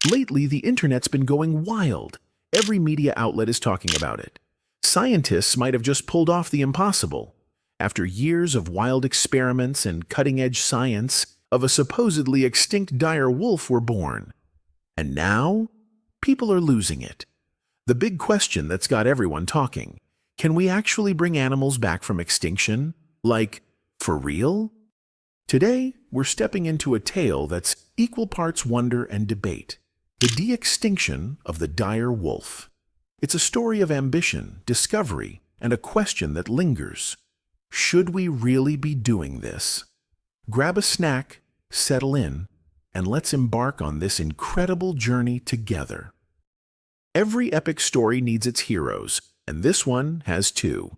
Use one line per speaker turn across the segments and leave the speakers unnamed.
Lately, the internet's been going wild. Every media outlet is talking about it. Scientists might have just pulled off the impossible. After years of wild experiments and cutting-edge science, of a supposedly extinct dire wolf were born. And now, people are losing it. The big question that's got everyone talking: can we actually bring animals back from extinction? Like, for real? Today, we're stepping into a tale that's equal parts wonder and debate. The de-extinction of the dire wolf. It's a story of ambition, discovery, and a question that lingers. Should we really be doing this? Grab a snack, settle in, and let's embark on this incredible journey together. Every epic story needs its heroes, and this one has two.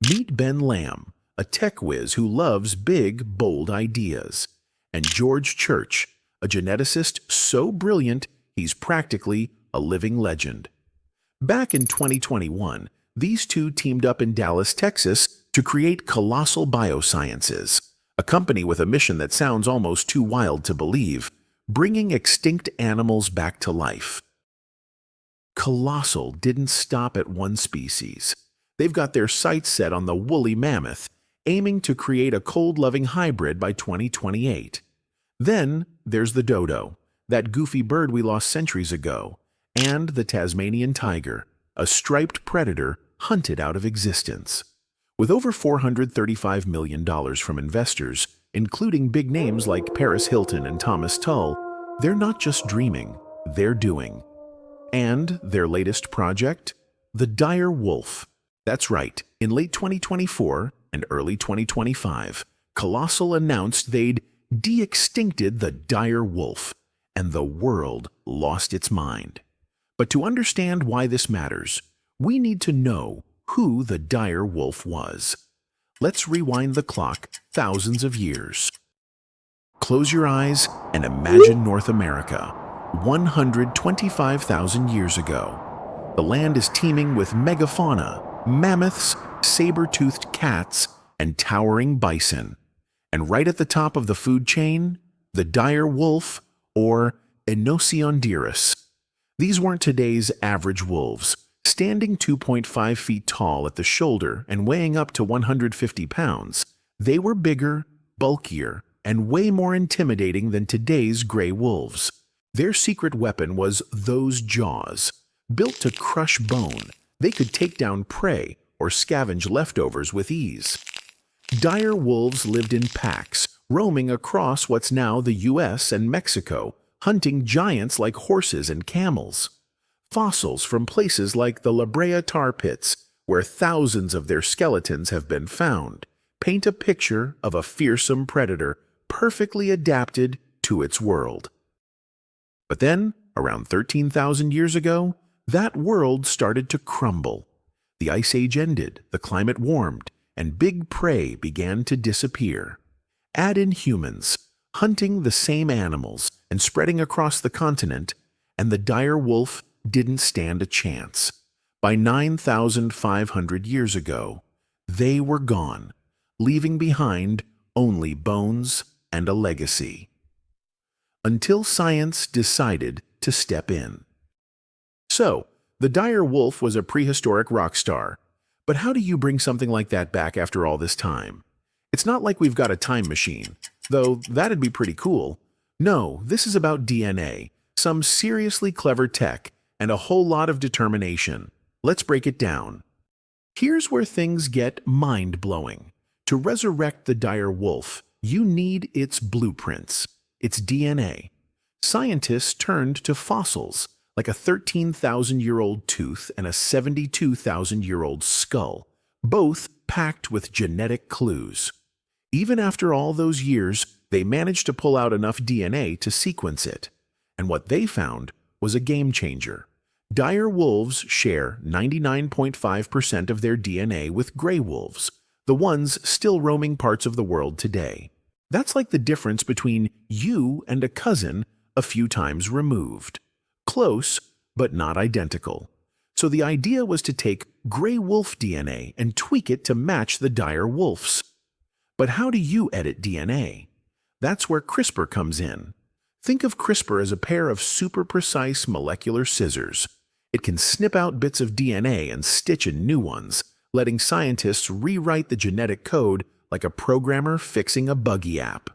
Meet Ben Lamb, a tech whiz who loves big, bold ideas, and George Church, a geneticist so brilliant he's practically a living legend. Back in 2021, these two teamed up in Dallas, Texas, to create Colossal Biosciences, a company with a mission that sounds almost too wild to believe: bringing extinct animals back to life. Colossal didn't stop at one species. They've got their sights set on the woolly mammoth, aiming to create a cold-loving hybrid by 2028. Then there's the dodo, that goofy bird we lost centuries ago, and the Tasmanian tiger, a striped predator hunted out of existence. With over $435 million from investors, including big names like Paris Hilton and Thomas Tull, they're not just dreaming, they're doing. And their latest project? The dire wolf. That's right, in late 2024 and early 2025, Colossal announced they'd de-extincted the dire wolf, and the world lost its mind. But to understand why this matters, we need to know who the dire wolf was. Let's rewind the clock thousands of years. Close your eyes and imagine North America, 125,000 years ago. The land is teeming with megafauna, mammoths, saber-toothed cats, and towering bison. And right at the top of the food chain, the dire wolf, or Enociondirus. These weren't today's average wolves. Standing 2.5 feet tall at the shoulder and weighing up to 150 pounds, they were bigger, bulkier, and way more intimidating than today's gray wolves. Their secret weapon was those jaws. Built to crush bone, they could take down prey or scavenge leftovers with ease. Dire wolves lived in packs, roaming across what's now the US and Mexico, hunting giants like horses and camels. Fossils from places like the La Brea tar pits, where thousands of their skeletons have been found, paint a picture of a fearsome predator perfectly adapted to its world. But then, around 13,000 years ago, that world started to crumble. The Ice Age ended, the climate warmed, and big prey began to disappear. Add in humans, hunting the same animals and spreading across the continent, and the dire wolf didn't stand a chance. By 9,500 years ago, they were gone, leaving behind only bones and a legacy. Until science decided to step in. So, the dire wolf was a prehistoric rock star. But how do you bring something like that back after all this time? It's not like we've got a time machine, though that'd be pretty cool. No, this is about DNA, some seriously clever tech, and a whole lot of determination. Let's break it down. Here's where things get mind-blowing. To resurrect the dire wolf, you need its blueprints, its DNA. Scientists turned to fossils, like a 13,000-year-old tooth and a 72,000-year-old skull, both packed with genetic clues. Even after all those years, they managed to pull out enough DNA to sequence it. And what they found was a game changer. Dire wolves share 99.5% of their DNA with gray wolves, the ones still roaming parts of the world today. That's like the difference between you and a cousin a few times removed. Close, but not identical. So the idea was to take gray wolf DNA and tweak it to match the dire wolf's. But how do you edit DNA? That's where CRISPR comes in. Think of CRISPR as a pair of super-precise molecular scissors. It can snip out bits of DNA and stitch in new ones, letting scientists rewrite the genetic code like a programmer fixing a buggy app.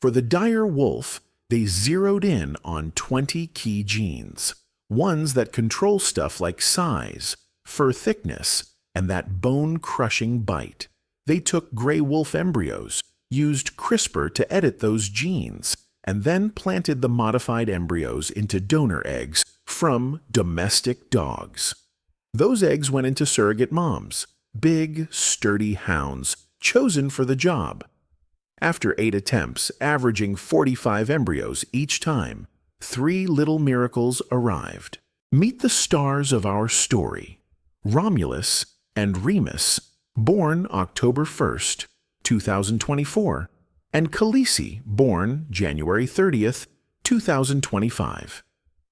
For the dire wolf, they zeroed in on 20 key genes, ones that control stuff like size, fur thickness, and that bone-crushing bite. They took gray wolf embryos, used CRISPR to edit those genes, and then planted the modified embryos into donor eggs from domestic dogs. Those eggs went into surrogate moms, big, sturdy hounds, chosen for the job. After 8 attempts, averaging 45 embryos each time, 3 little miracles arrived. Meet the stars of our story: Romulus and Remus, born October 1st, 2024, and Khaleesi, born January 30th, 2025.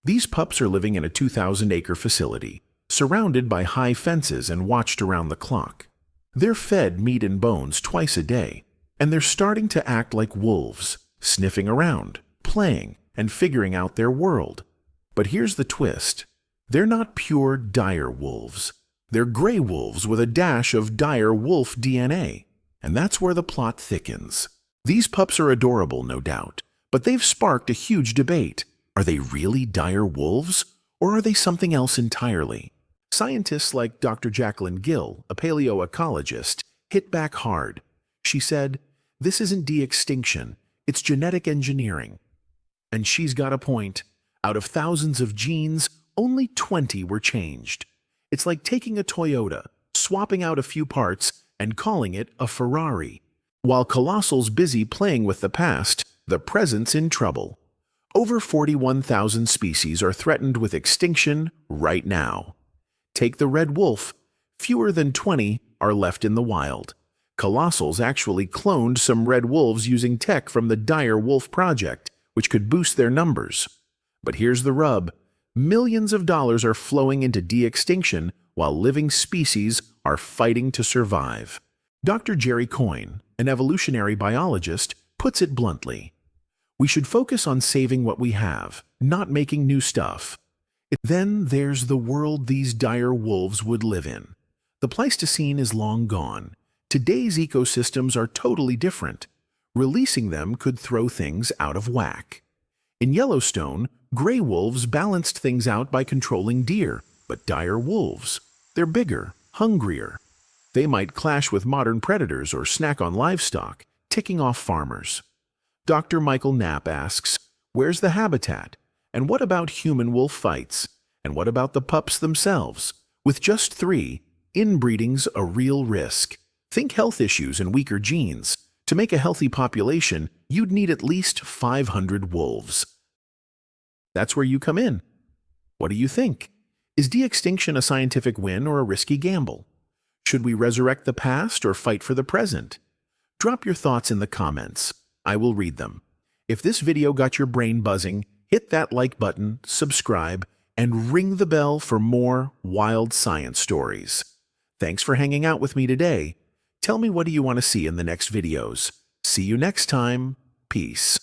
These pups are living in a 2,000-acre facility, surrounded by high fences and watched around the clock. They're fed meat and bones twice a day, and they're starting to act like wolves, sniffing around, playing, and figuring out their world. But here's the twist. They're not pure dire wolves. They're gray wolves with a dash of dire wolf DNA, and that's where the plot thickens. These pups are adorable, no doubt, but they've sparked a huge debate. Are they really dire wolves, or are they something else entirely? Scientists like Dr. Jacqueline Gill, a paleoecologist, hit back hard. She said, "This isn't de-extinction, it's genetic engineering." And she's got a point. Out of thousands of genes, only 20 were changed. It's like taking a Toyota, swapping out a few parts, and calling it a Ferrari. While Colossal's busy playing with the past, the present's in trouble. Over 41,000 species are threatened with extinction right now. Take the red wolf. Fewer than 20 are left in the wild. Colossal's actually cloned some red wolves using tech from the Dire Wolf Project, which could boost their numbers. But here's the rub. Millions of dollars are flowing into de-extinction while living species are fighting to survive. Dr. Jerry Coyne, an evolutionary biologist, puts it bluntly. We should focus on saving what we have, not making new stuff. Then there's the world these dire wolves would live in. The Pleistocene is long gone. Today's ecosystems are totally different. Releasing them could throw things out of whack. In Yellowstone, gray wolves balanced things out by controlling deer, but dire wolves, they're bigger, hungrier. They might clash with modern predators or snack on livestock, ticking off farmers. Dr. Michael Knapp asks, where's the habitat? And what about human-wolf fights? And what about the pups themselves? With just 3, inbreeding's a real risk. Think health issues and weaker genes. To make a healthy population, you'd need at least 500 wolves. That's where you come in. What do you think? Is de-extinction a scientific win or a risky gamble? Should we resurrect the past or fight for the present? Drop your thoughts in the comments. I will read them. If this video got your brain buzzing, hit that like button, subscribe, and ring the bell for more wild science stories. Thanks for hanging out with me today. Tell me, what do you want to see in the next videos? See you next time. Peace.